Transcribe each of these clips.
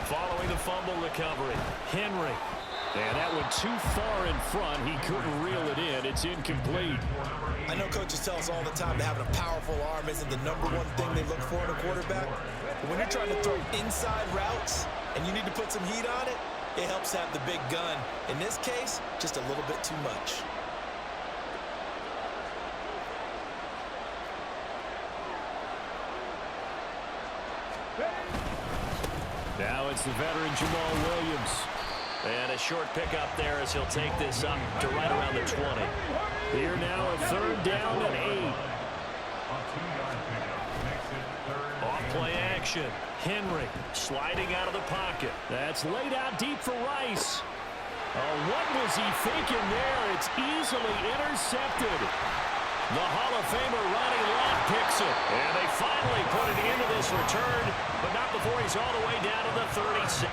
Following the fumble recovery, Henry. And that went too far in front. He couldn't reel it in. It's incomplete. I know coaches tell us all the time that having a powerful arm isn't the #1 thing they look for in a quarterback. But when you're trying to throw inside routes and you need to put some heat on it, it helps have the big gun. In this case, just a little bit too much. Now it's the veteran Jamal Williams. And a short pickup there as he'll take this up to right around the 20. Here now a 3rd down and 8. Off play action. Henry sliding out of the pocket. That's laid out deep for Rice. Oh, what was he thinking there? It's easily intercepted. The Hall of Famer Ronnie Lott picks it. And they finally put it into this return, but not before he's all the way down to the 36.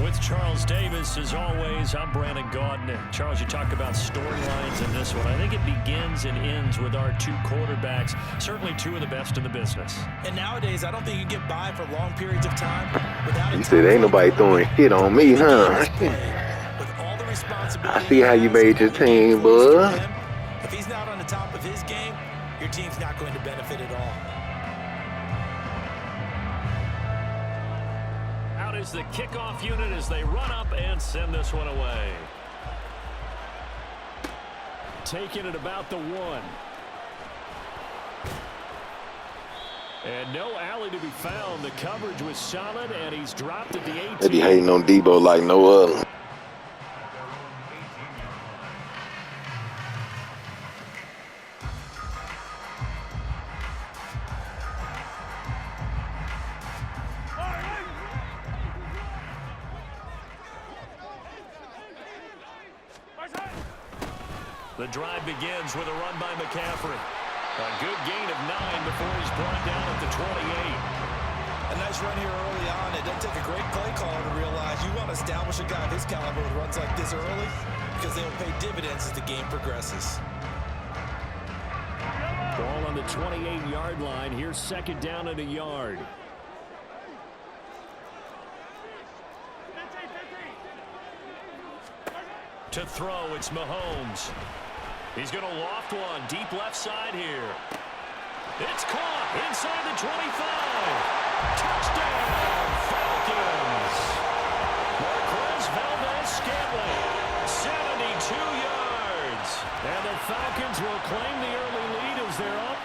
With Charles Davis, as always, I'm Brandon Gaudin. Charles, you talk about storylines in this one. I think it begins and ends with our 2 quarterbacks, certainly 2 of the best in the business. And nowadays, I don't think you can get by for long periods of time without. You said ain't nobody throwing shit on me, huh? I see how you made your team, bud. If he's not on the top of his game, your team's not going to benefit at all. Is the kickoff unit as they run up and send this one away. Taking it about the 1. And no alley to be found. The coverage was solid, and he's dropped at the 18. They be hating on Debo like no other. The drive begins with a run by McCaffrey. A good gain of 9 before he's brought down at the 28. A nice run here early on. It doesn't take a great play caller to realize you want to establish a guy of his caliber with runs like this early because they'll pay dividends as the game progresses. Ball on the 28-yard line. Here's 2nd down and a yard. To throw, it's Mahomes. He's going to loft one deep left side here. It's caught inside the 25. Touchdown, Falcons. Marquez Valdez-Scantling, 72 yards. And the Falcons will claim the early lead as they're up.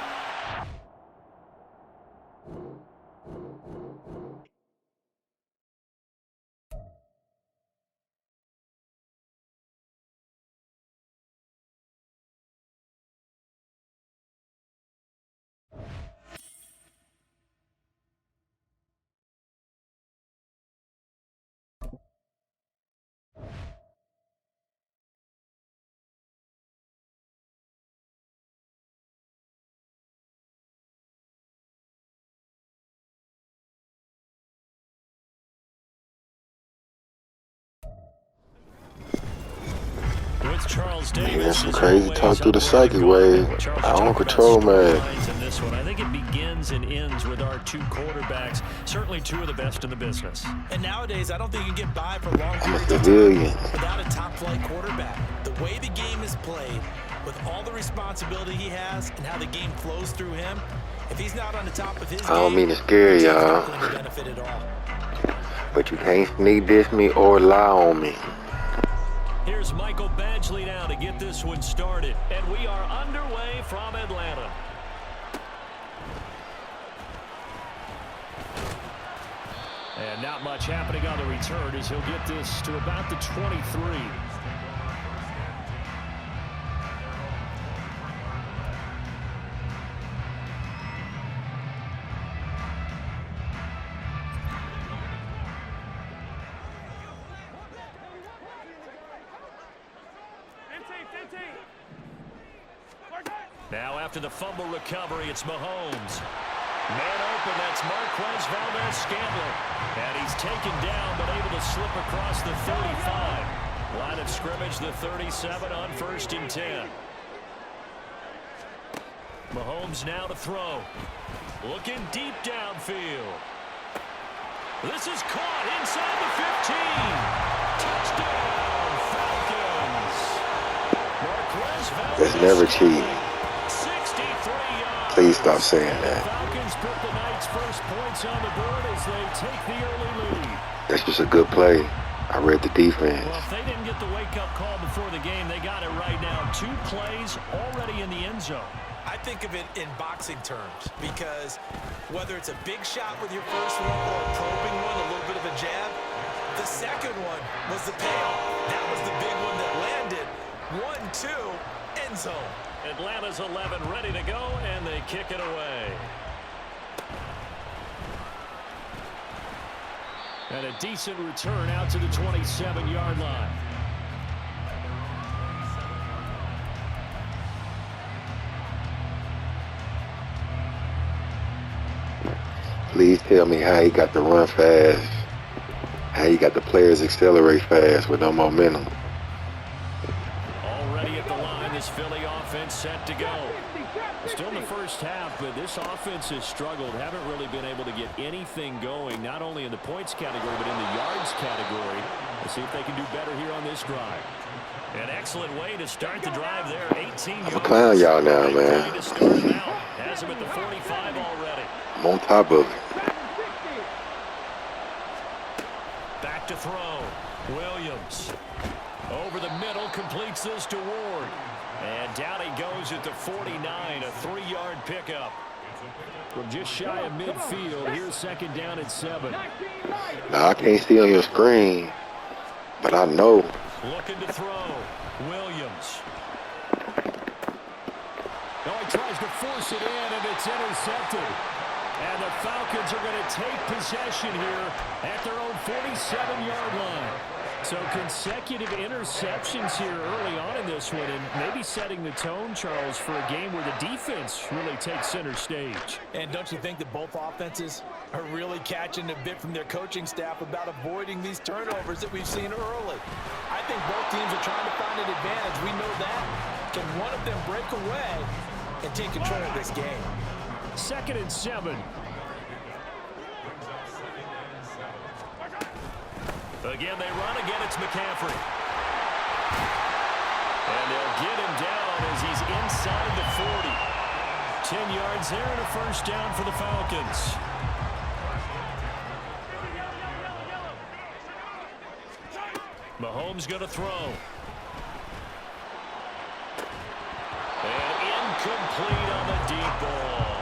With Charles Davis, some crazy talk through the psychic wave. I don't control, man. I think it begins and ends with our 2 quarterbacks, certainly 2 of the best in the business. And nowadays, I don't think you can get by for long I'm a periods of civilian time without a top-flight quarterback. The way the game is played, with all the responsibility he has and how the game flows through him, if he's not on the top of his game, I don't mean to scare y'all. benefit at all. But you can't sneak diss me or lie on me. Here's Michael Badgley now to get this one started. And we are underway from Atlanta. And not much happening on the return as he'll get this to about the 23. Now after the fumble recovery, it's Mahomes. Man open, that's Marquez Valdez-Scantling. And he's taken down, but able to slip across the 35. Line of scrimmage, the 37 on 1st and 10. Mahomes now to throw. Looking deep downfield. This is caught inside the 15. Touchdown, Falcons. Marquez Valdez-Scantling. That's never cheating. 63 yards. Please stop saying that. Falcons put the Knights' first points on the board as they take the early lead. That's just a good play. I read the defense. Well, if they didn't get the wake-up call before the game, they got it right now. 2 plays already in the end zone. I think of it in boxing terms because whether it's a big shot with your first one or a probing one, a little bit of a jab, the second one was the payoff. That was the big one that landed. 1-2, end zone. Atlanta's 11 ready to go, and they kick it away. And a decent return out to the 27-yard line. Please tell me how he got to run fast. How he got the players accelerate fast with no momentum. Already at the line, this Philly offense set to go. Still in the first half, but this offense has struggled. Haven't really been able to get anything going, not only in the points category, but in the yards category. Let's see if they can do better here on this drive. An excellent way to start the drive there. 18 yards. I'm a clown y'all now, man. Has him at the 45 already. I'm on top of it. Back to throw. Williams. Over the middle, completes this to Ward. And down he goes at the 49, a 3-yard pickup. From just shy of midfield, here's 2nd down and 7. Now, I can't see on your screen, but I know. Looking to throw. Williams. No, he tries to force it in, and it's intercepted. And the Falcons are going to take possession here at their own 47-yard line. So consecutive interceptions here early on in this one, and maybe setting the tone, Charles, for a game where the defense really takes center stage. And don't you think that both offenses are really catching a bit from their coaching staff about avoiding these turnovers that we've seen early? I think both teams are trying to find an advantage. We know that. Can one of them break away and take control of this game? 2nd and 7. Again, they run. Again, it's McCaffrey. And they'll get him down as he's inside the 40. 10 yards there and a first down for the Falcons. Mahomes going to throw. And incomplete on the deep ball.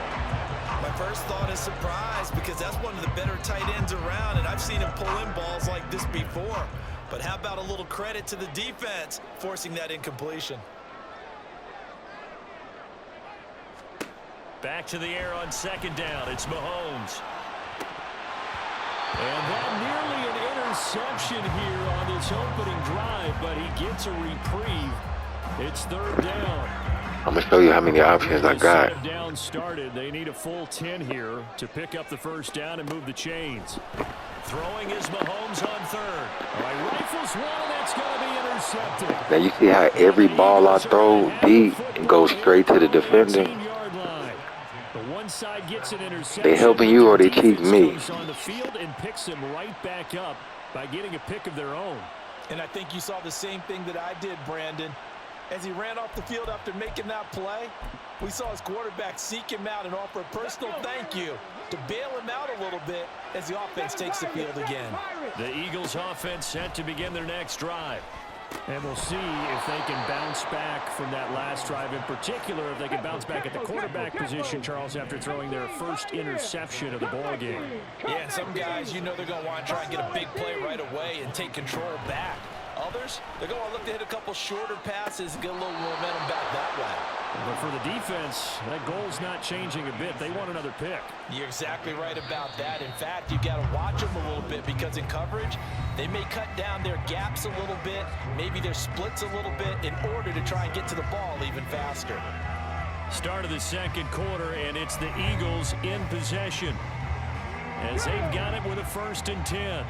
My first thought is surprise because that's one of the better tight ends around, and I've seen him pull in balls like this before. But how about a little credit to the defense forcing that incompletion? Back to the air on 2nd down. It's Mahomes. And that nearly an interception here on this opening drive, but he gets a reprieve. It's 3rd down. I'm going to show you how many options I got. Down started. They need a full 10 here to pick up the first down and move the chains. Throwing is Mahomes on 3rd. All right, rifles one, that's going to be intercepted. Now you see how every ball I throw deep and goes straight to the defender. Side gets an interception. They helping you or they cheating me. On the field and picks them right back up by getting a pick of their own. And I think you saw the same thing that I did, Brandon. As he ran off the field after making that play, we saw his quarterback seek him out and offer a personal thank you to bail him out a little bit as the offense takes the field again. The Eagles offense set to begin their next drive. And we'll see if they can bounce back from that last drive, in particular if they can bounce back at the quarterback position, Charles, after throwing their first interception of the ball game. Yeah, and some guys, you know they're going to want to try and get a big play right away and take control back. Others, they're going to look to hit a couple shorter passes and get a little momentum back that way. But for the defense, that goal's not changing a bit. They want another pick. You're exactly right about that. In fact, you've got to watch them a little bit because in coverage, they may cut down their gaps a little bit, maybe their splits a little bit in order to try and get to the ball even faster. Start of the second quarter, and it's the Eagles in possession as they've got it with a 1st and 10.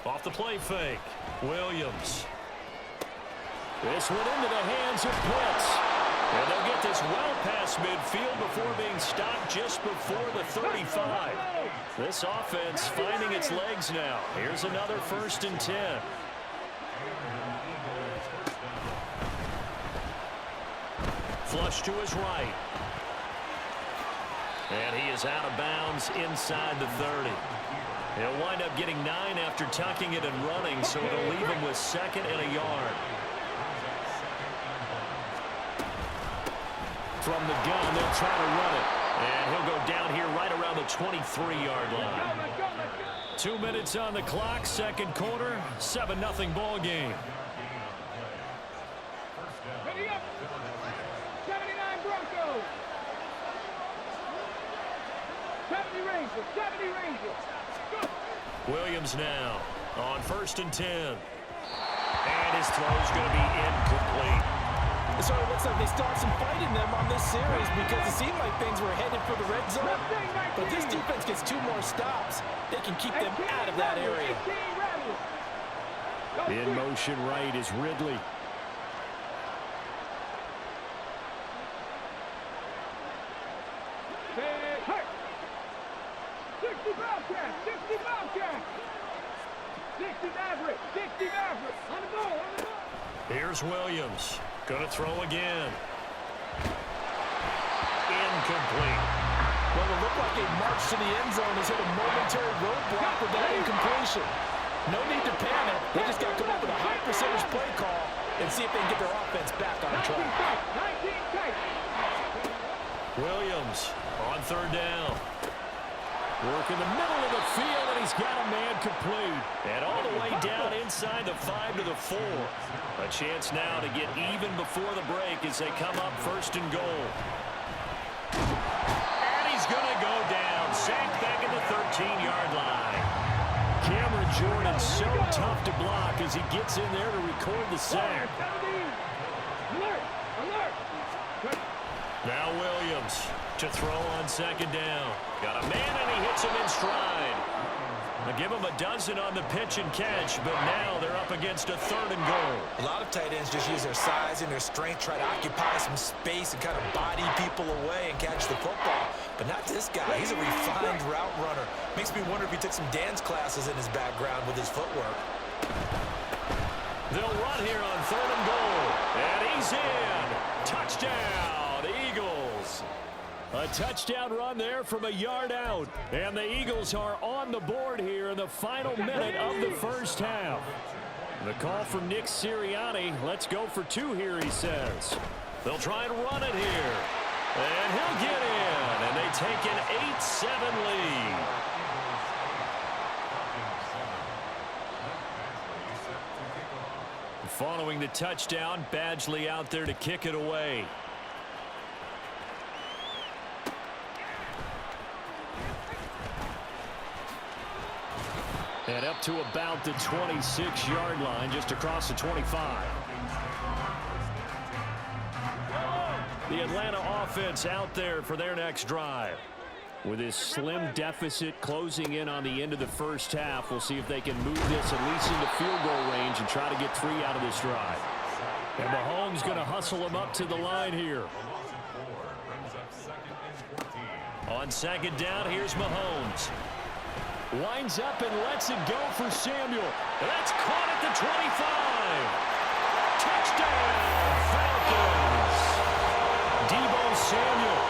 Off the play fake, Williams. This one into the hands of Pitts. And they'll get this well past midfield before being stopped just before the 35. This offense finding its legs now. Here's another 1st and 10. Flush to his right. And he is out of bounds inside the 30. He'll wind up getting 9 after tucking it and running, so it'll leave him with 2nd and a yard. From the gun, they'll try to run it. And he'll go down here right around the 23-yard line. 2 minutes on the clock, second quarter, 7-0 ball game. Ready up. 79 Broncos. 70 Rangers. 70 Rangers. Go. Williams now on 1st and 10. And his throw's going to be incomplete. It sort of looks like they still have some fight in them on this series because it seemed like things were headed for the red zone. But this defense gets 2 more stops. They can keep them out of that area. In motion right is Ridley. Hurt. 60 Bobcats. 60 Bobcats. 60 Maverick. 60 Maverick. On the ball. On the ball. Here's Williams. Going to throw again. Incomplete. Well, it looked like a march to the end zone has hit a momentary roadblock with that incompletion. No need to panic. They just got to come up with a high percentage play call and see if they can get their offense back on track. 19 tight. Williams on 3rd down. Work in the middle of the field, and he's got a man complete. And all the way down inside the 5 to the 4. A chance now to get even before the break as they come up 1st and goal. And he's going to go down. Sacked back at the 13-yard line. Cameron Jordan so tough to block as he gets in there to record the sack. Alert. Alert. Now Williams to throw on 2nd down. Got a man, and he hits him in stride. They'll give him a dozen on the pitch and catch, but now they're up against a 3rd and goal. A lot of tight ends just use their size and their strength, try to occupy some space and kind of body people away and catch the football. But not this guy. He's a refined route runner. Makes me wonder if he took some dance classes in his background with his footwork. They'll run here on 3rd and goal. And he's in. Touchdown, Eagles. A touchdown run there from a yard out. And the Eagles are on the board here in the final minute of the 1st half. The call from Nick Sirianni. Let's go for 2 here, he says. They'll try and run it here. And he'll get in. And they take an 8-7 lead. Following the touchdown, Badgley out there to kick it away. And up to about the 26-yard line, just across the 25. The Atlanta offense out there for their next drive. With this slim deficit closing in on the end of the 1st half, we'll see if they can move this at least into field goal range and try to get 3 out of this drive. And Mahomes going to hustle him up to the line here. On 2nd down, here's Mahomes. Winds up and lets it go for Samuel. That's caught at the 25. Touchdown, Falcons. Deebo Samuel.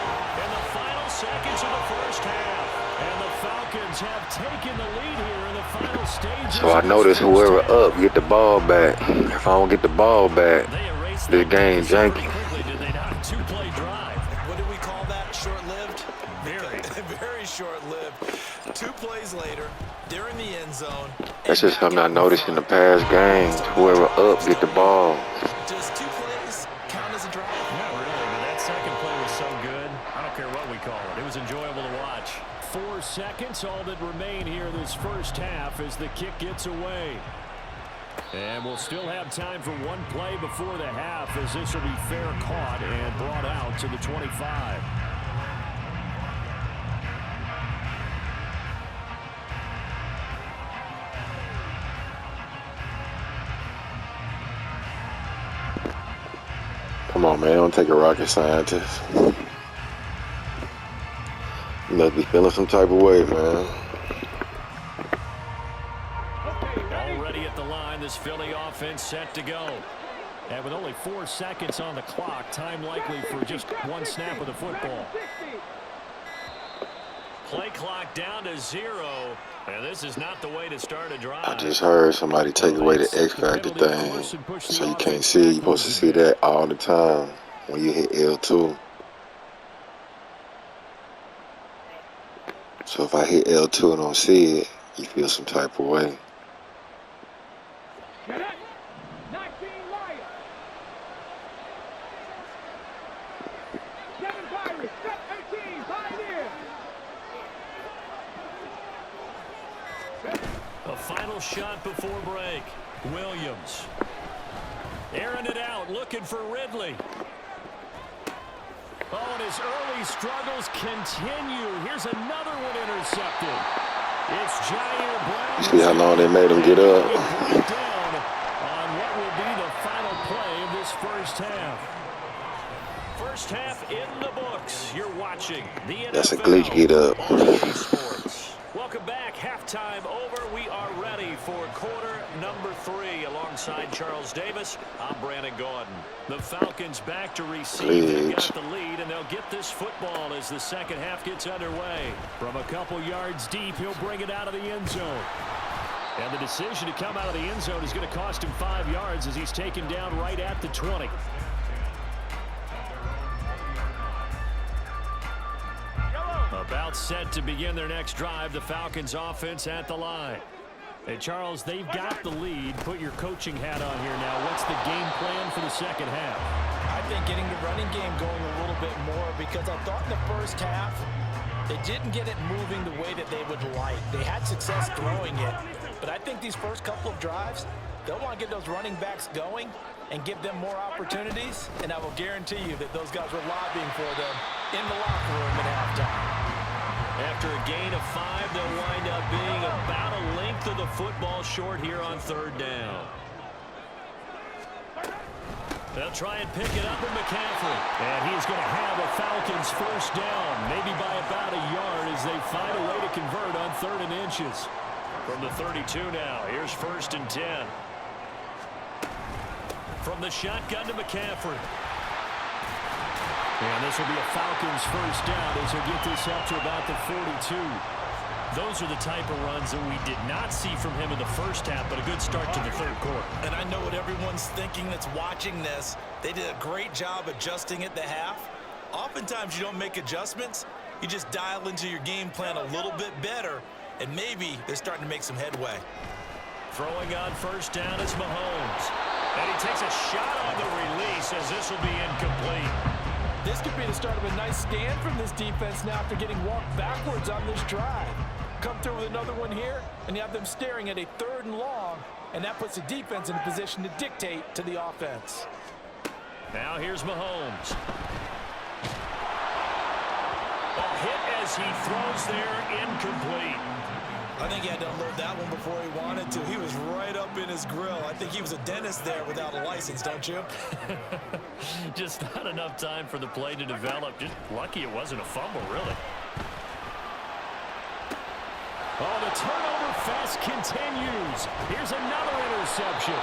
In the final seconds of the first half. And the Falcons have taken the lead here in the final stages. So I notice whoever up get the ball back. If I don't get the ball back, this game janky. Quickly, did they not? Two-play drive. What do we call that? Short-lived? Very. Very short-lived. 2 plays later, they're in the end zone. That's just something I noticed in the past games. Whoever up get the ball. Does 2 plays count as a drive? Not really, but that second play was so good. I don't care what we call it. It was enjoyable to watch. 4 seconds, all that remain here this first half as the kick gets away. And we'll still have time for 1 play before the half as this will be fair caught and brought out to the 25. Come on, man. Don't take a rocket scientist. You must be feeling some type of way, man. Already at the line, this Philly offense set to go. And with only 4 seconds on the clock, time likely for just 1 snap of the football. Play clock down to 0. And this is not the way to start a drive. I just heard somebody take away the X Factor thing. So you can't see it. You're supposed to see that all the time when you hit L2. So if I hit L2 and don't see it, you feel some type of way. A final shot before break. Williams. Airing it out, looking for Ridley. Oh, and his early struggles continue. Here's another one intercepted. It's Jair Brown. You see how long they made him get up? Down on what will be the final play of this first half. First half in the books. You're watching the NFL. That's a glitch get up. Sports. Welcome back. Halftime over. We are ready for quarter number 3. Alongside Charles Davis, I'm Brandon Gordon. The Falcons back to receive. They've got the lead, and they'll get this football as the second half gets underway. From a couple yards deep, he'll bring it out of the end zone. And the decision to come out of the end zone is going to cost him 5 yards as he's taken down right at the 20. About set to begin their next drive. The Falcons offense at the line. Hey, Charles, they've got the lead. Put your coaching hat on here now. What's the game plan for the second half? I think getting the running game going a little bit more, because I thought in the first half they didn't get it moving the way that they would like. They had success throwing it, but I think these first couple of drives, they'll want to get those running backs going and give them more opportunities, and I will guarantee you that those guys were lobbying for them in the locker room at halftime. After a gain of 5, they'll wind up being about a length of the football short here on 3rd down. They'll try and pick it up with McCaffrey. And he's going to have a Falcons first down, maybe by about a yard as they find a way to convert on 3rd and inches. From the 32 now, here's 1st and 10. From the shotgun to McCaffrey. And this will be a Falcons first down as he'll get this up to about the 42. Those are the type of runs that we did not see from him in the first half, but a good start to the 3rd quarter. And I know what everyone's thinking that's watching this. They did a great job adjusting at the half. Oftentimes you don't make adjustments. You just dial into your game plan a little bit better, and maybe they're starting to make some headway. Throwing on first down is Mahomes. And he takes a shot on the release as this will be incomplete. This could be the start of a nice stand from this defense now after getting walked backwards on this drive. Come through with another one here, and you have them staring at a 3rd and long, and that puts the defense in a position to dictate to the offense. Now here's Mahomes. A hit as he throws there, incomplete. I think he had to unload that one before he wanted to. He was right up in his grill. I think he was a dentist there without a license, don't you? Just not enough time for the play to develop. Just lucky it wasn't a fumble, really. Oh, the turnover fest continues. Here's another interception.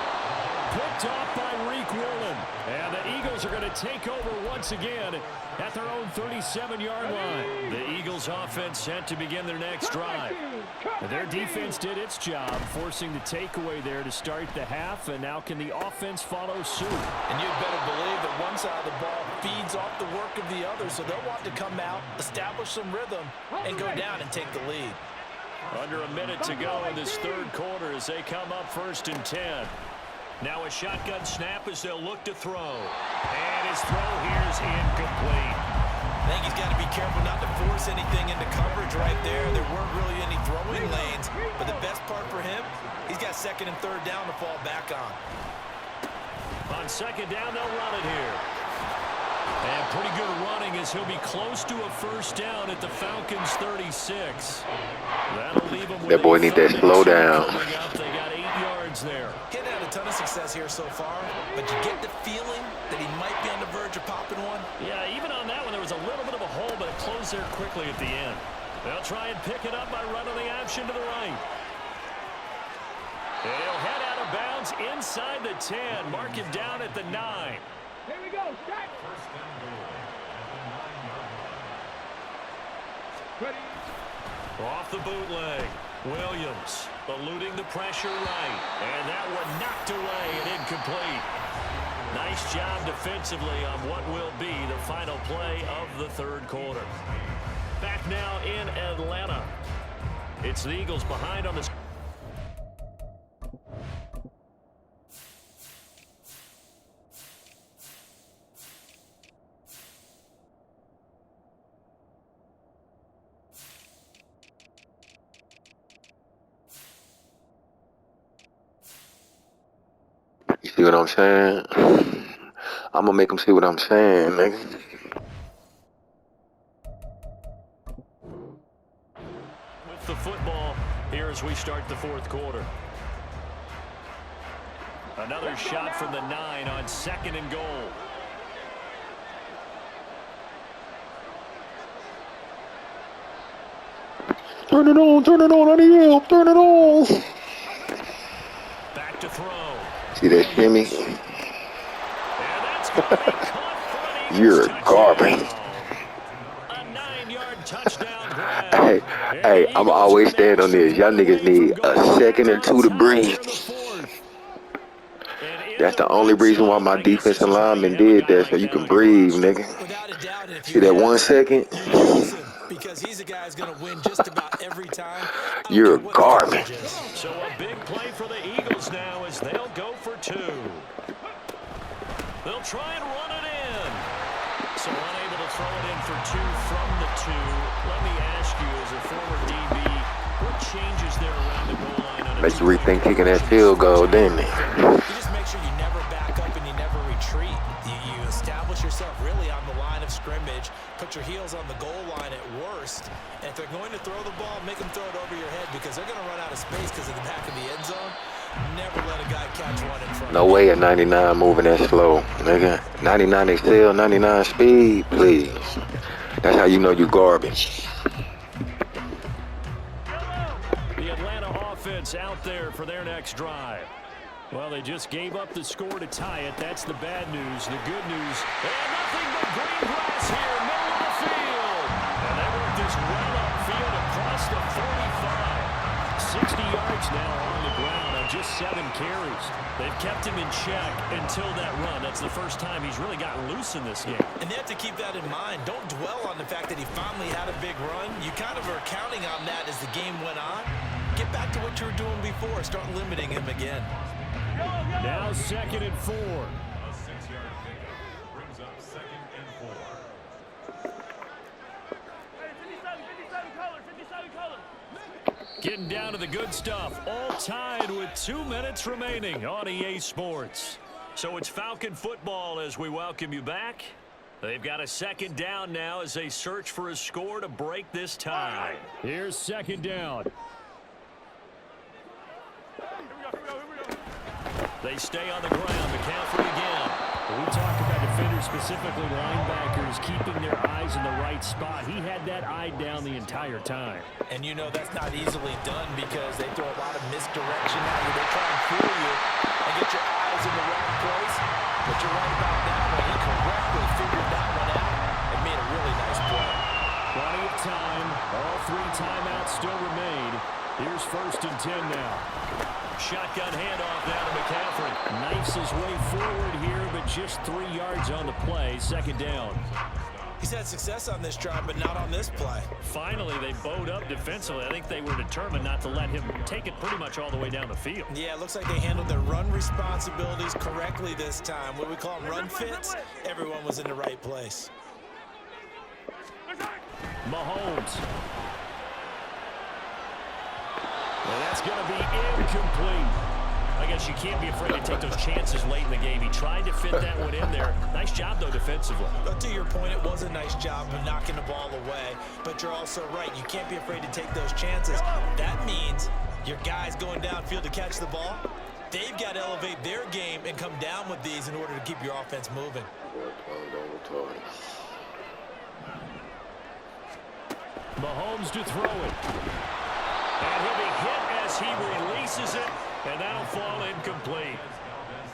picked off by Reek Woolen. And the Eagles are going to take over once again at their own 37-yard line. The Eagles offense set to begin their next drive. Their defense did its job, forcing the takeaway there to start the half, and now can the offense follow suit? And you'd better believe that one side of the ball feeds off the work of the other, so they'll want to come out, establish some rhythm, and go down and take the lead. Under a minute to go in this third quarter as they come up 1st and 10. Now a shotgun snap as they'll look to throw. And his throw here is incomplete. I think he's got to be careful not to force anything into coverage right there. There weren't really any throwing lanes. But the best part for him, he's got 2nd and 3rd down to fall back on. On 2nd down, they'll run it here. And pretty good running as he'll be close to a 1st down at the Falcons' 36. That'll leave him with that boy need that slow down. They got 8 yards there. Getting had a ton of success here so far, but you get the feeling that he might be on the verge of popping one. Yeah, even on that one, there was a little bit of a hole, but it closed there quickly at the end. They'll try and pick it up by running the option to the right. And he'll head out of bounds inside the 10. Mark him down at the 9. Here we go, set. Ready. Off the bootleg. Williams eluding the pressure right. And that one knocked away and incomplete. Nice job defensively on what will be the final play of the third quarter. Back now in Atlanta. It's the Eagles behind on the... You see what I'm saying? I'm gonna make him see what I'm saying, nigga. With the football here as we start the fourth quarter. Another shot from the 9 on 2nd and goal. Turn it on, I need help, turn it on. Back to throw. See that shimmy? And that's gonna be caught for an You're Eagles garbage. touchdown. A 9-yard touchdown grab. Hey, I'm always stand on this. Y'all niggas need a 2nd and 2 to breathe. That's the only reason why my defensive lineman did that, so you can breathe, nigga. Without a doubt, if See that 1 second? because he's a guy who's going to win just about every time. You're garbage. So a big play for the Eagles now as they'll go for 2. They'll try and run it in. So unable to throw it in for 2 from the 2. Let me ask you, as a former DB, what changes there around the goal line? Make you rethink kicking that field goal, didn't it? You just make sure you never back up and you never retreat. You establish yourself really on the line of scrimmage, put your heels on the goal line at worst, and if they're going to throw the ball, make them throw it over your head because they're going to run out of space because of the back of the end zone. Never let a guy catch one in front. No way a 99 moving that slow, nigga. 99 excel, 99 speed, please. That's how you know you garbage. The Atlanta offense out there for their next drive. Well, they just gave up the score to tie it. That's the bad news. The good news, and nothing but green grass here, middle of the field. And they work this well upfield across the 45. 60 yards now on the ground on just 7 carries. They've kept him in check until that run. That's the first time he's really gotten loose in this game. And they have to keep that in mind. Don't dwell on the fact that he finally had a big run. You kind of are counting on that as the game went on. Get back to what you were doing before. Start limiting him again. Now 2nd and 4. A 6-yard pickup brings up 2nd and 4. 57 colors, 57 colors. Getting down to the good stuff. All tied with 2 minutes remaining on EA Sports. So it's Falcon football as we welcome you back. They've got a 2nd down now as they search for a score to break this tie. Here's 2nd down. They stay on the ground. McCaffrey again. We talk about defenders, specifically linebackers, keeping their eyes in the right spot. He had that eye down the entire time. And you know that's not easily done because they throw a lot of misdirection at you. They try and fool you and get your eyes ball's in the wrong place, but you're right about that one. He correctly figured that one out and made a really nice play. Plenty of time. All 3 timeouts still remain. Here's 1st and 10 now. Shotgun handoff now to McCaffrey. Knifes his way forward here, but just 3 yards on the play. 2nd down. He's had success on this drive, but not on this play. Finally, they bowed up defensively. I think they were determined not to let him take it pretty much all the way down the field. Yeah, it looks like they handled their run responsibilities correctly this time. What we call them run fits, everyone was in the right place. Mahomes. And that's going to be incomplete. I guess you can't be afraid to take those chances late in the game. He tried to fit that one in there. Nice job, though, defensively. But to your point, it was a nice job of knocking the ball away. But you're also right. You can't be afraid to take those chances. That means your guys going downfield to catch the ball, they've got to elevate their game and come down with these in order to keep your offense moving. Mahomes to throw it. And he'll be hit as he releases it, and that'll fall incomplete.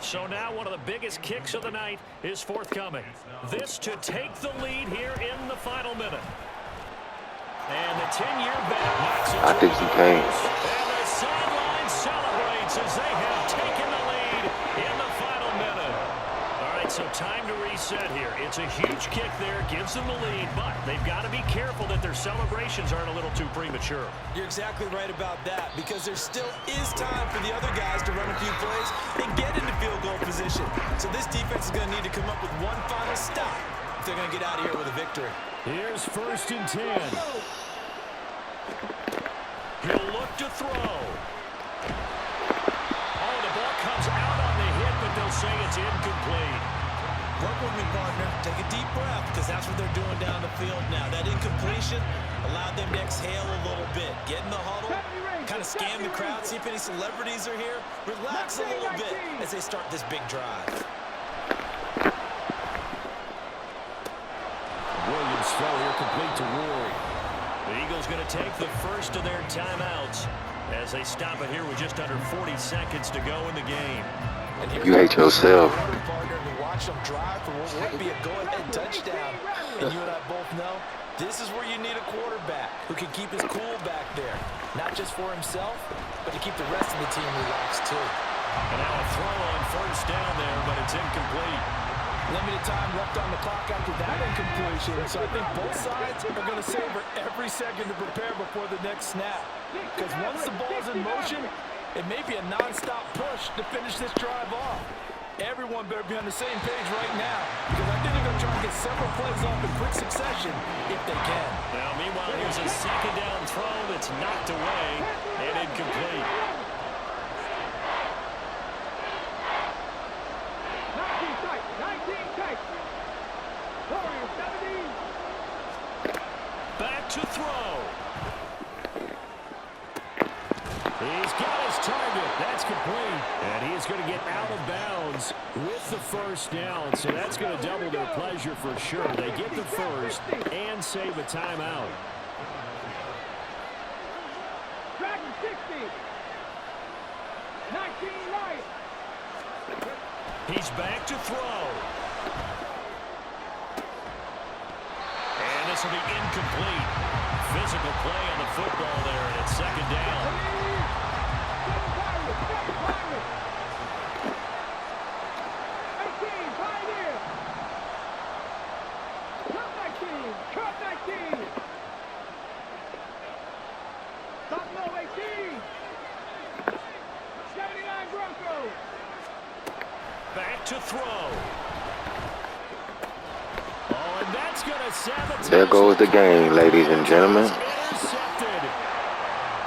So now one of the biggest kicks of the night is forthcoming. This to take the lead here in the final minute. And the 10-year vet knocks it. I think he can. And the sideline celebrates as they have taken the lead in the final minute. All right, so time to reset here. It's a huge kick there, gives them the lead, but they've got to be careful that their celebrations aren't a little too premature. You're exactly right about that, because there still is time for the other guys to run a few plays and get into field goal position. So this defense is going to need to come up with one final stop if they're going to get out of here with a victory. Here's 1st and 10. He'll look to throw. Oh, the ball comes out on the hit, but they'll say it's incomplete. Work with me, partner. Take a deep breath, because that's what they're doing down the field now. That incompletion allowed them to exhale a little bit. Get in the huddle, kind of scan the crowd, see if any celebrities are here. Relax a little bit as they start this big drive. Williams throw here complete to Ward. The Eagles going to take the first of their timeouts as they stop it here with just under 40 seconds to go in the game. You hate yourself. Partner to watch them drive for what would be a go-ahead touchdown. And you and I both know this is where you need a quarterback who can keep his cool back there. Not just for himself, but to keep the rest of the team relaxed too. And now a throw on 1st down there, but it's incomplete. Limited time left on the clock after that incompletion. So I think both sides are going to savor every second to prepare before the next snap. Because once the ball's in motion, it may be a non-stop push to finish this drive off. Everyone better be on the same page right now, because I think they're going to try and get several plays off in quick succession if they can. Now, meanwhile, here's a 2nd down throw that's knocked away and incomplete. 19 tight. Warriors 17. Back to throw. He's got his target. That's complete. And he's going to get out of bounds with the 1st down. So that's going to double their pleasure for sure. They get the first and save a timeout. Dragon 60. 19 right. He's back to throw. And this will be incomplete. Physical play on the football there, and it's 2nd down. Back to throw. Oh, and that's going to sabotage. There goes the game, ladies and gentlemen. Intercepted.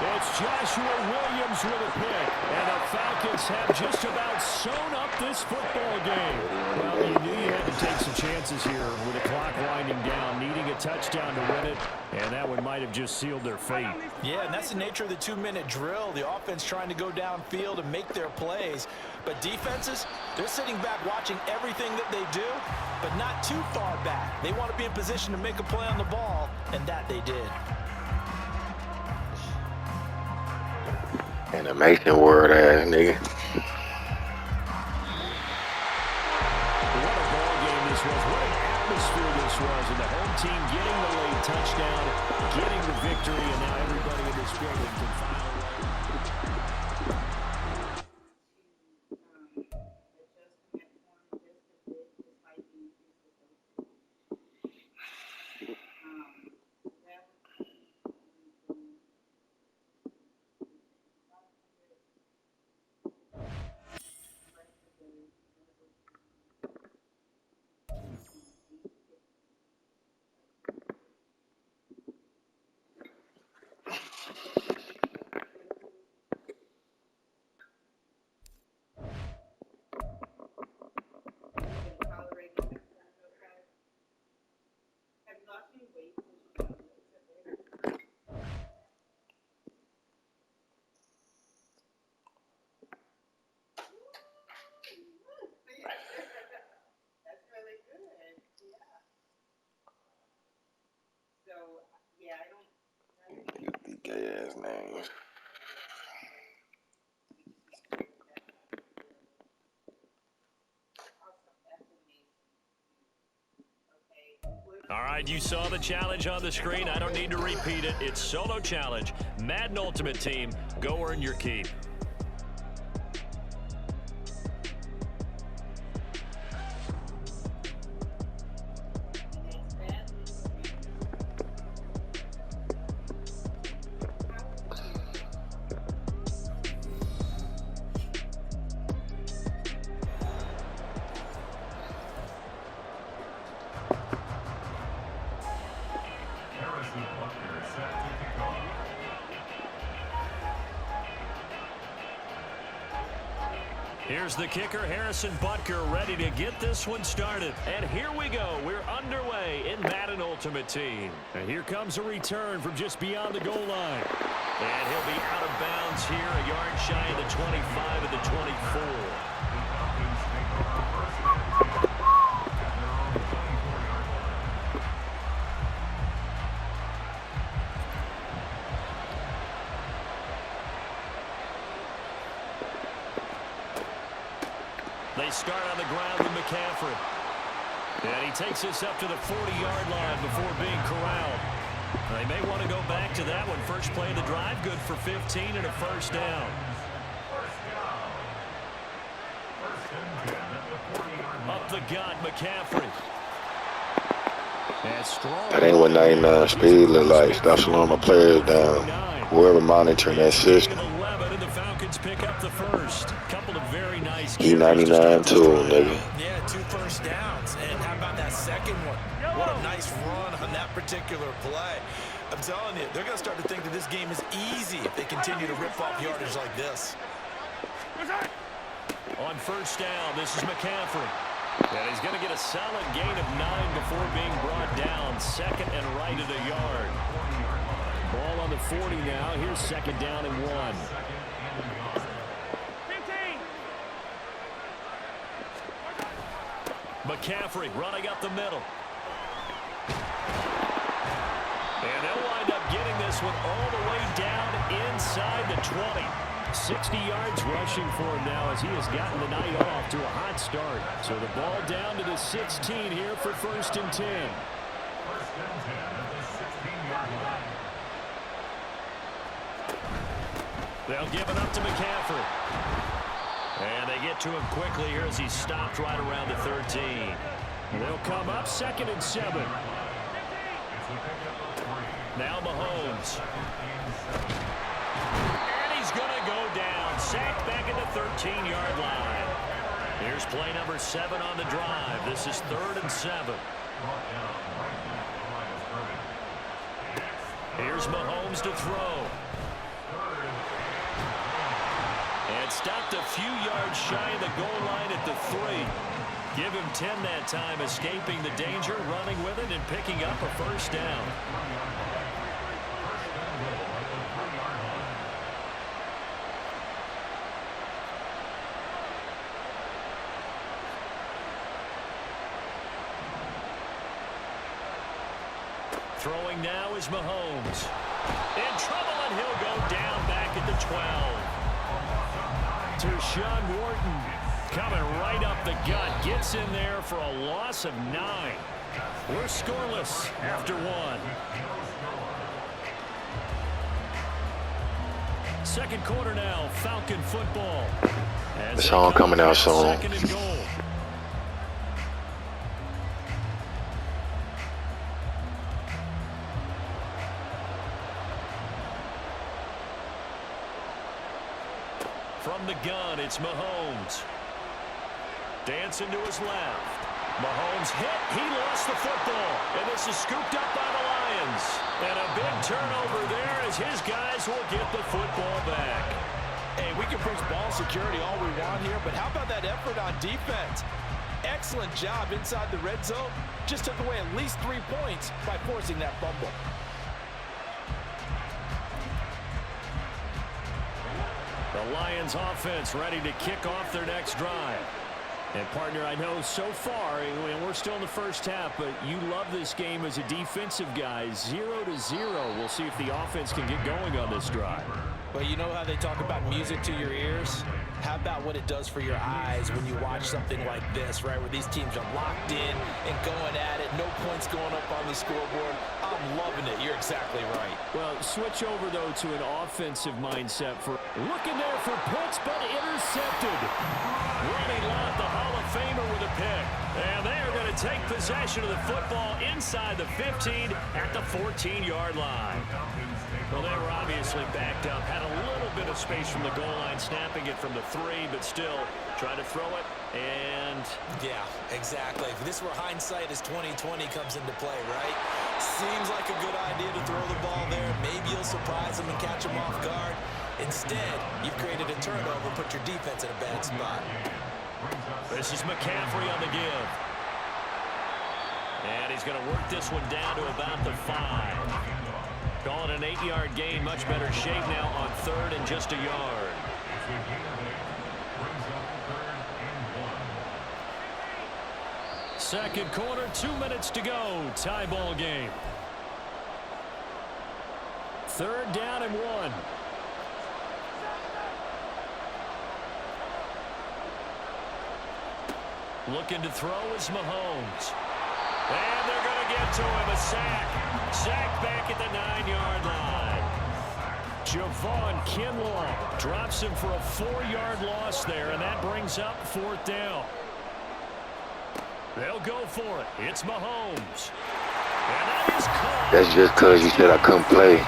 It's Joshua Williams with a pick, and the Falcons have just about sewn up this football game. Well, you knew you had to take some chances here with the clock winding down, needing a touchdown to win it, and that one might have just sealed their fate. Yeah, and that's the nature of the 2-minute drill. The offense trying to go downfield and make their plays. But defenses, they're sitting back watching everything that they do, but not too far back. They want to be in position to make a play on the ball, and that they did. Animation word ass nigga. was, and the home team getting the late touchdown, getting the victory, and now everybody in this building can finally. Gay ass names. All right, you saw the challenge on the screen. I don't need to repeat it. It's solo challenge. Madden Ultimate Team. Go earn your keep. Here's the kicker, Harrison Butker, ready to get this one started. And here we go. We're underway in Madden Ultimate Team. And here comes a return from just beyond the goal line. And he'll be out of bounds here, a yard shy of the 25 of the 24. They start on the ground with McCaffrey. And he takes us up to the 40-yard line before being corralled. They may want to go back to that one. First play of the drive, good for 15 and a first down. Up the gut, McCaffrey. And strong. That ain't what 99 speed look like. Stop slowing my players down. Whoever monitoring that system. 11, and the Falcons pick up the first. Couple of very nice E99 too, nigga. Yeah, 2 first downs. And how about that second one? What a nice run on that particular play. I'm telling you, they're going to start to think that this game is easy if they continue to rip off yardage like this. On first down, this is McCaffrey. And he's going to get a solid gain of 9 before being brought down. Second and right at a yard. Ball on the 40 now. Here's second down and 1. McCaffrey running up the middle. And they'll wind up getting this one all the way down inside the 20. 60 yards rushing for him now as he has gotten the night off to a hot start. So the ball down to the 16 here for first and 10. They'll give it up to McCaffrey. And they get to him quickly here as he's stopped right around the 13. They'll come up second and 7. Now Mahomes. And he's going to go down. Sacked back at the 13-yard line. Here's play number 7 on the drive. This is 3rd and 7. Here's Mahomes to throw. And stopped a few yards shy of the goal line at the 3. Give him 10 that time, escaping the danger, running with it, and picking up a first down. Throwing now is Mahomes. In trouble, and he'll go down back at the 12. Tershawn Wharton coming right up the gut. Gets in there for a loss of 9. We're scoreless after one. Second quarter now, Falcon football. The song coming out soon. Second and goal. From the gun, it's Mahomes. Dancing to his left. Mahomes hit. He lost the football. And this is scooped up by the Lions. And a big turnover there as his guys will get the football back. Hey, we can preach ball security all we want here, but how about that effort on defense? Excellent job inside the red zone. Just took away at least 3 points by forcing that fumble. The Lions offense ready to kick off their next drive. And, partner, I know so far, and we're still in the first half, but you love this game as a defensive guy. 0-0. We'll see if the offense can get going on this drive. Well, you know how they talk about music to your ears? How about what it does for your eyes when you watch something like this, right, where these teams are locked in and going at it, no points going up on the scoreboard. I'm loving it. You're exactly right. Well, switch over, though, to an offensive mindset. For looking there for Pitts, but intercepted. Ronnie Lott, the Hall of Famer, with a pick. And they are going to take possession of the football inside the 15 at the 14-yard line. Well, they were obviously backed up, had a little bit of space from the goal line, snapping it from the 3, but still trying to throw it, and... Yeah, exactly. If this were hindsight as 2020 comes into play, right? Seems like a good idea to throw the ball there. Maybe you'll surprise them and catch them off guard. Instead, you've created a turnover, put your defense in a bad spot. This is McCaffrey on the give. And he's going to work this one down to about the 5. Calling an 8-yard gain, much better shape now on 3rd and just a yard. Second quarter, 2 minutes to go. Tie ball game. 3rd down and 1. Looking to throw is Mahomes. And they're going to get to him. A sack. Sack back at the 9-yard line. Javon Kinlaw drops him for a 4-yard loss there, and that brings up 4th down. They'll go for it. It's Mahomes. And that is caught. That's just because you said I couldn't play.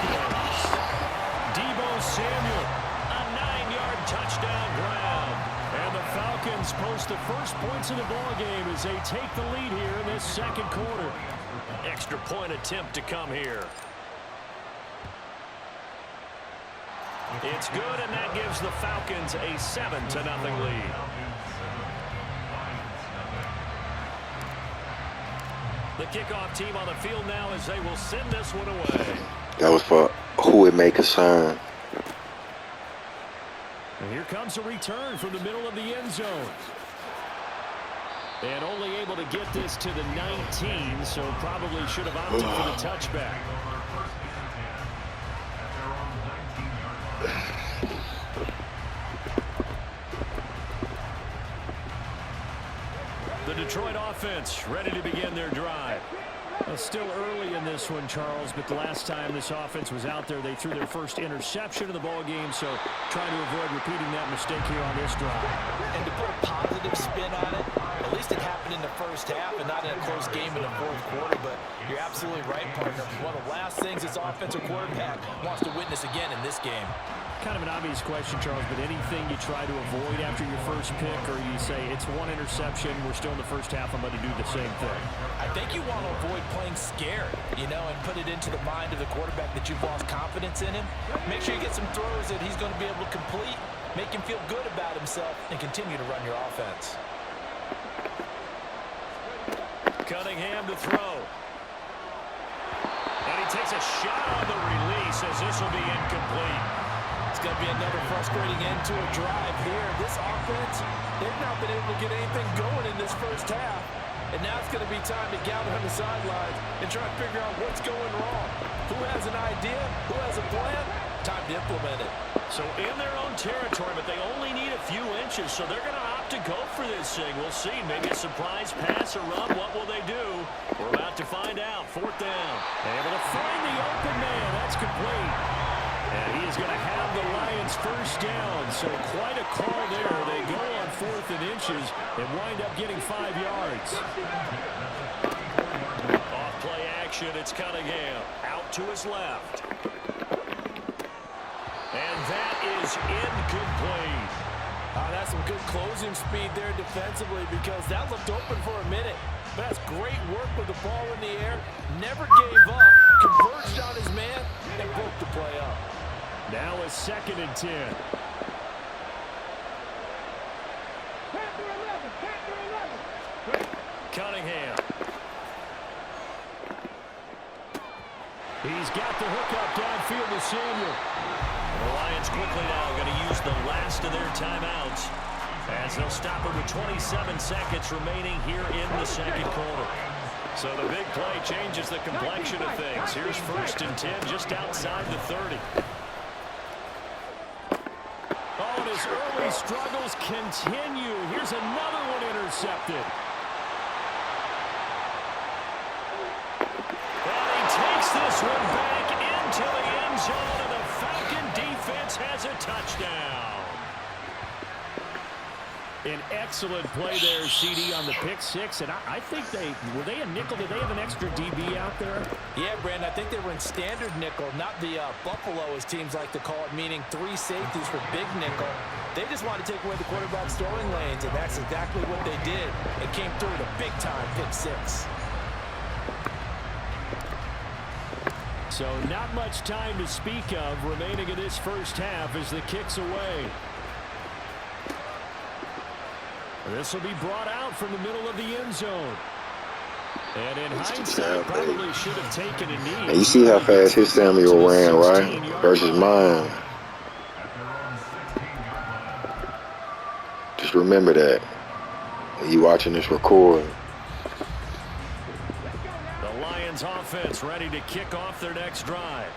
Deebo Samuel, a 9-yard touchdown grab. And the Falcons post the first points of the ballgame as they take the lead here in this second quarter. Extra point attempt to come here. It's good, and that gives the Falcons a 7-0 lead. The kickoff team on the field now as they will send this one away. That was for who it may concern. And here comes a return from the middle of the end zone. And only able to get this to the 19, so probably should have opted for the touchback. The Detroit offense ready to begin their drive. Well, still early in this one, Charles, but the last time this offense was out there, they threw their first interception of the ball game, so trying to avoid repeating that mistake here on this drive. And to put a positive spin on it, at least it happened in the first half and not in a close game in the fourth quarter, but you're absolutely right, partner. One of the last things this offensive quarterback wants to witness again in this game. Kind of an obvious question, Charles, but anything you try to avoid after your first pick, or you say it's one interception, we're still in the first half, I'm going to do the same thing? I think you want to avoid playing scared, and put it into the mind of the quarterback that you've lost confidence in him. Make sure you get some throws that he's going to be able to complete, make him feel good about himself, and continue to run your offense. Cunningham to throw. And he takes a shot on the release as this will be incomplete. It's going to be another frustrating end to a drive here. This offense, they've not been able to get anything going in this first half. And now it's going to be time to gather on the sidelines and try to figure out what's going wrong. Who has an idea? Who has a plan? Time to implement it. So in their own territory, but they only need a few inches, so they're going to opt to go for this thing. We'll see. Maybe a surprise pass or run. What will they do? We're about to find out. 4th down. Able to find the open man. That's complete. And he is going to have the Lions 1st down. So quite a call there. They go on 4th and inches and wind up getting 5 yards. Off play action. It's Cunningham. Out to his left. And that is incomplete. That's some good closing speed there defensively because that looked open for a minute. But that's great work with the ball in the air. Never gave up, converged on his man, and broke the play up. Now a 2nd and 10. Cunningham. He's got the hook up downfield to Samuel. The Lions quickly now going to use the last of their timeouts as they'll stop it with 27 seconds remaining here in the 2nd quarter. So the big play changes the complexion of things. Here's 1st and 10 just outside the 30. Oh, and his early struggles continue. Here's another one intercepted. And he takes this one back into the end zone, and the Falcon defense has a touchdown. An excellent play there, CD, on the pick 6. And I think were they a nickel? Did they have an extra DB out there? Yeah, Brandon, I think they were in standard nickel, not the Buffalo, as teams like to call it, meaning 3 safeties for big nickel. They just wanted to take away the quarterback's throwing lanes, and that's exactly what they did. It came through with a big-time pick 6. So not much time to speak of remaining in this 1st half as the kick's away. This will be brought out from the middle of the end zone. And in hindsight, probably should have taken a knee. And you see how fast his Samuel ran, right? Versus mine. Just remember that when you watching this record. The Lions offense ready to kick off their next drive.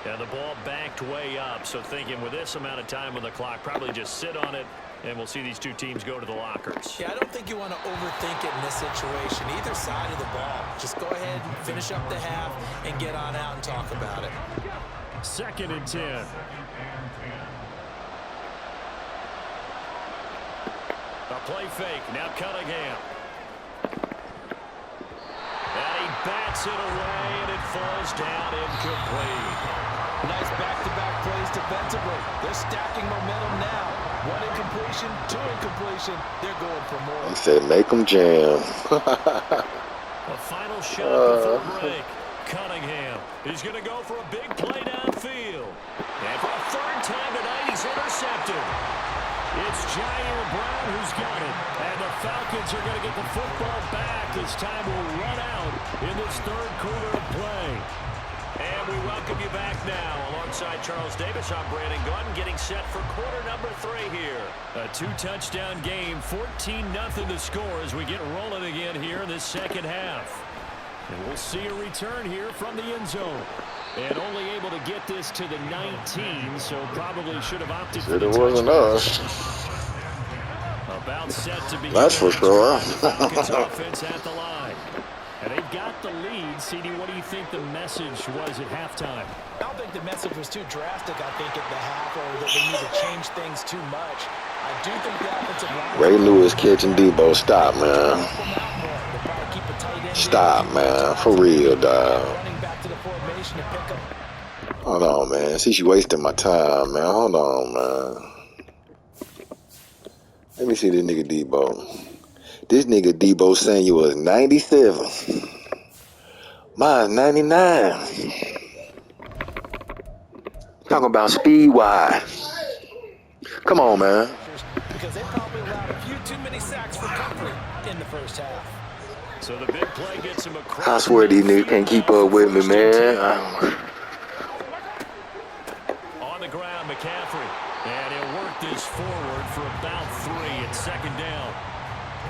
And the ball backed way up. So thinking with this amount of time on the clock, probably just sit on it. And we'll see these two teams go to the lockers. Yeah, I don't think you want to overthink it in this situation. Either side of the ball. Just go ahead and finish up the half and get on out and talk about it. 2nd and 10. A play fake. Now Cunningham. And he bats it away, and it falls down incomplete. Nice back-to-back plays defensively. They're stacking momentum now. 1 incompletion, 2 incompletion. They're going for more. He said, make them jam. A final shot before break. Cunningham. He's going to go for a big play downfield. And for a 3rd time tonight, he's intercepted. It's Jair Brown who's got it. And the Falcons are going to get the football back as time will run out in this 3rd quarter of play. And we welcome you back now. Alongside Charles Davis, I'm Brandon Gunn, getting set for quarter number 3 here. A 2-touchdown game, 14-0 to score as we get rolling again here in this 2nd half. And we'll see a return here from the end zone. And only able to get this to the 19, so probably should have opted for the It wasn't us. About set to be. That's for sure. Falcons offense at the line. And they've got the lead. CD, what do you think the message was at halftime? I don't think the message was too drastic, I think, at the half, or that they need to change things too much. I do think the offensive line... Ray Lewis catching Debo. Stop, man. Stop, man. For real, dog. Running back to the formation to pick up. Hold on, man. See, you wasting my time, man. Hold on, man. Let me see this nigga Debo. This nigga Debo Samuel is 97. Mine's 99. Talking about speed-wise. Come on, man. Because they probably allowed a few too many sacks for comfort in the 1st half. So the big play gets him across. I swear these niggas can't keep up with me, man. On the ground, McCaffrey. And he'll work this forward for about 3 at 2nd down.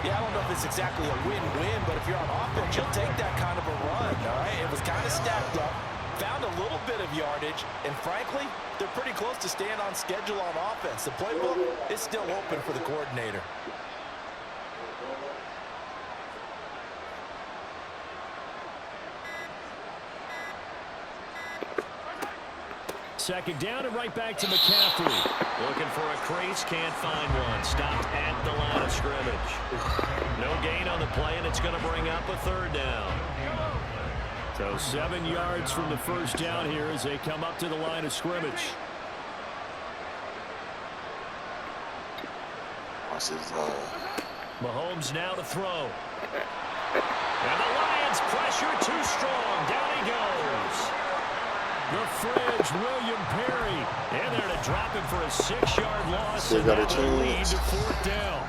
Yeah, I don't know if it's exactly a win-win, but if you're on offense, you'll take that kind of a run, all right? It was kind of stacked up. found a little bit of yardage, and frankly, they're pretty close to staying on schedule on offense. The playbook is still open for the coordinator. Second down and right back to McCaffrey. Looking for a crease, can't find one. Stopped at the line of scrimmage. No gain on the play, and it's going to bring up a third down. So 7 yards from the first down here as they come up to the line of scrimmage. Mahomes now to throw. And the Lions pressure too strong. Down he goes. The fridge, William Perry. And there to drop him for a 6-yard loss. And that will lead to fourth down.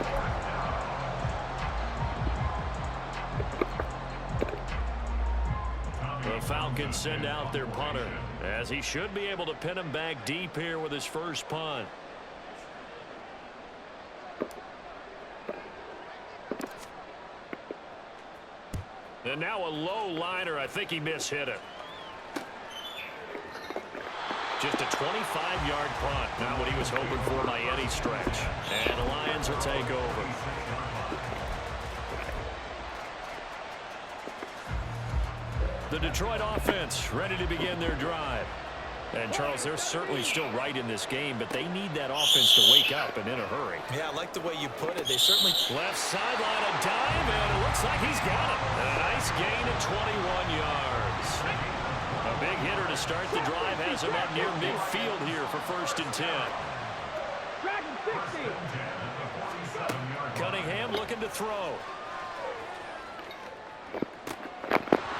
The Falcons send out their punter, as he should be able to pin him back deep here with his first punt. And now a low liner. I think he mishit it. Just a 25-yard punt. Not what he was hoping for by any stretch. And the Lions will take over. The Detroit offense ready to begin their drive. And, Charles, they're certainly still right in this game, but they need that offense to wake up and in a hurry. Yeah, I like the way you put it. They certainly... Left sideline, a dive, and it looks like he's got it. A nice gain of 21 yards. A big hitter to start the drive has him up near midfield here for 1st and 10. Dragon 60. Cunningham looking to throw.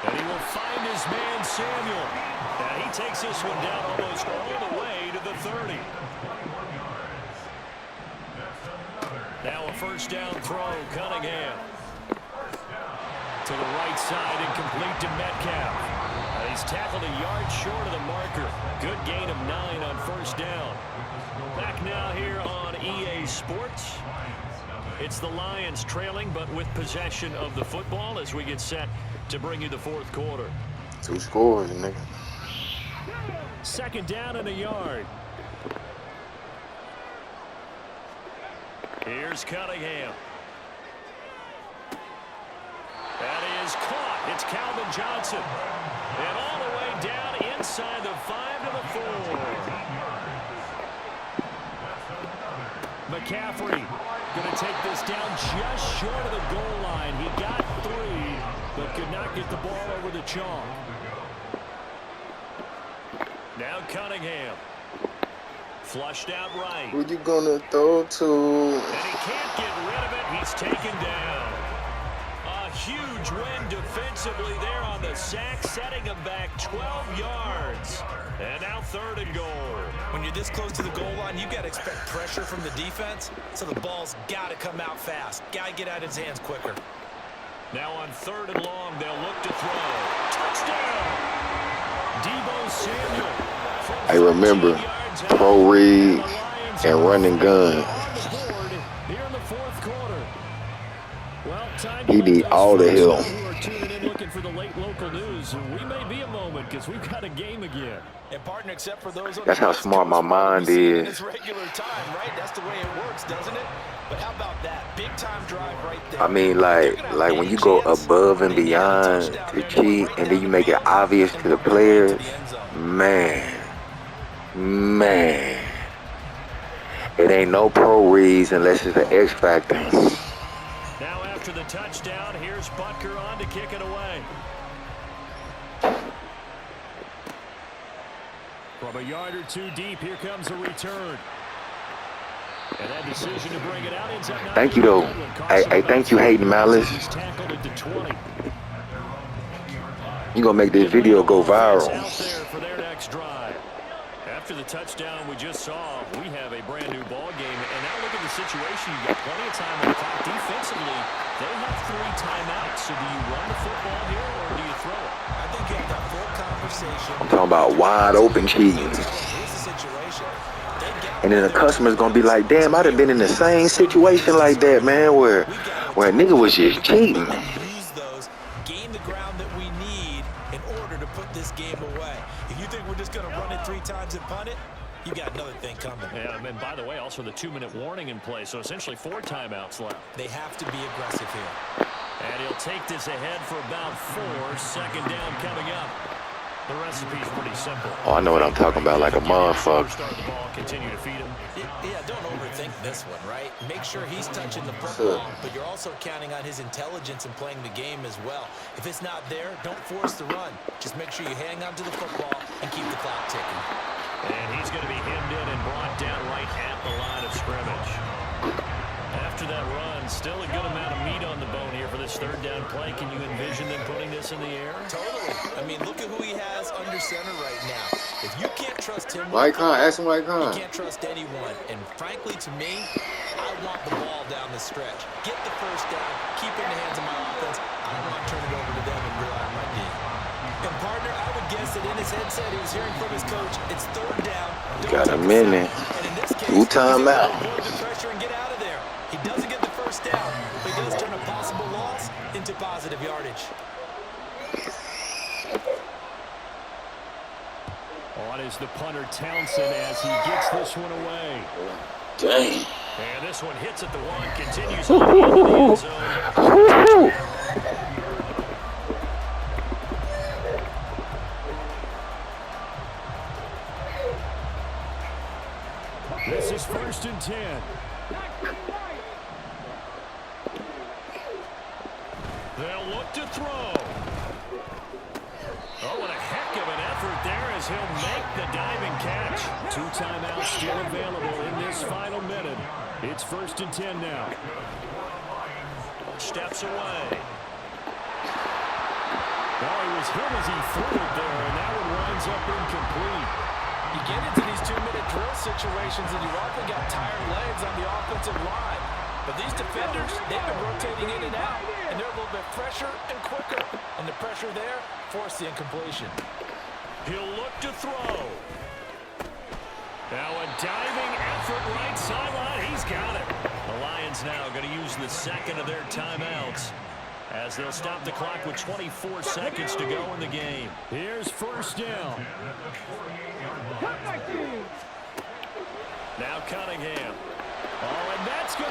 And he will find his man, Samuel. And he takes this one down almost all the way to the 30. Now a 1st down throw, Cunningham. To the right side and complete to Metcalf. He's tackled a yard short of the marker. Good gain of 9 on 1st down. Back now here on EA Sports. It's the Lions trailing, but with possession of the football as we get set to bring you the 4th quarter. 2 scores, nigga. 2nd down and a yard. Here's Cunningham. That is caught. It's Calvin Johnson. And all the way down inside the 5 to the 4. McCaffrey going to take this down just short of the goal line. He got 3, but could not get the ball over the chalk. Now Cunningham. Flushed out right. Who you gonna throw to? And he can't get rid of it. He's taken down. A huge win defensively there on the sack, setting him back 12 yards. And now 3rd and goal. When you're this close to the goal line, you got to expect pressure from the defense, so the ball's got to come out fast. Got to get out of his hands quicker. Now on 3rd and long, they'll look to throw. Touchdown! Deebo Samuel. I remember pro reads and running gun. He need all the help. Looking for the late local news. We may be a moment because we've got a game again. And partner, except for those That's how smart my mind is. It's regular time, right? That's the way it works, doesn't it? But how about that big time drive right there? I mean, like when you go above and beyond to cheat, and then you make it obvious to the players, man, it ain't no pro reads unless it's an X factor. Now after the touchdown, here's Butker on to kick it away. From a yard or 2 deep, here comes a return. And that decision to bring it out ends up. Thank you, though. Hey, thank you, Hayden Malice. You gonna make this video go viral. For their next drive. After the touchdown we just saw, we have a brand new ball game. And now look at the situation. You got plenty of time on the clock. Defensively, they have 3 timeouts. So do you run the football here or do you throw it? I think you have that full conversation. I'm talking about wide open cheating. Here's the situation. And then the customer's gonna be like, damn, I'd have been in the same situation like that, man, where a nigga was just cheating. Use those, gain the ground that we need in order to put this game away. you think we're just going to run it 3 times and punt it, you got another thing coming. Yeah, and by the way, also the 2-minute warning in play, so essentially 4 timeouts left. They have to be aggressive here. And he'll take this ahead for about 4. Second down coming up. The recipe's pretty simple. Oh, I know what I'm talking about, like a motherfucker. Start the ball, continue to feed him. Yeah, don't overthink this one, right? Make sure he's touching the football, but you're also counting on his intelligence in playing the game as well. If it's not there, don't force the run. Just make sure you hang on to the football and keep the clock ticking. And he's going to be hemmed in and brought down right at the line of scrimmage. After that run, still a good amount of meat on the bone here for this 3rd down play. Can you envision them putting this in the air? Totally. I mean, look at who he has under center right now. If you can't trust him, Ask him White Con. you can't trust anyone. And frankly, to me, I want the ball down the stretch. Get the first down, keep it in the hands of my offense. I don't want to turn it over to them and rely on my D. And partner, I would guess that in his headset he was hearing from his coach, it's 3rd down. Got a minute. And in this case, 2 timeout. avoid the pressure and get out of there. He doesn't get the first down, but he does turn a possible loss into positive yardage. On is the punter Townsend as he gets this one away. Dang. And this one hits at the 1, continues on the end zone. This is 1st and 10. They'll look to throw. Oh, what a heck of an effort there as he'll make the diving catch. 2 timeouts still available in this final minute. It's 1st and 10 now. Steps away. Oh, he was hit as he threw it there, and that one winds up incomplete. You get into these 2-minute drill situations, and you've often got tired legs on the offensive line. But these defenders, they've been rotating in and out, and they're a little bit fresher and quicker. And the pressure there forced the incompletion. He'll look to throw. Now a diving effort right sideline. He's got it. The Lions now going to use the 2nd of their timeouts as they'll stop the clock with 24 seconds to go in the game. Here's 1st down. Now Cunningham. Oh, and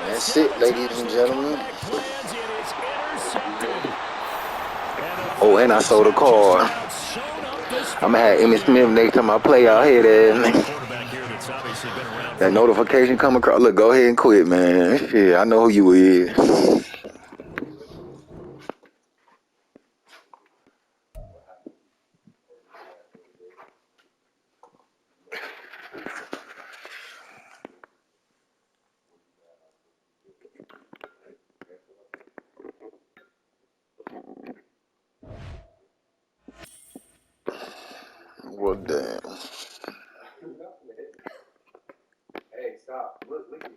that's it, ladies and gentlemen. Plans, it is intercepted. Oh, and I sold a car. I'm going to have Emmitt Smith next time I play out here there. That notification come across. Look, go ahead and quit, man. Shit, I know who you is. Well, damn. Hey, stop. Look at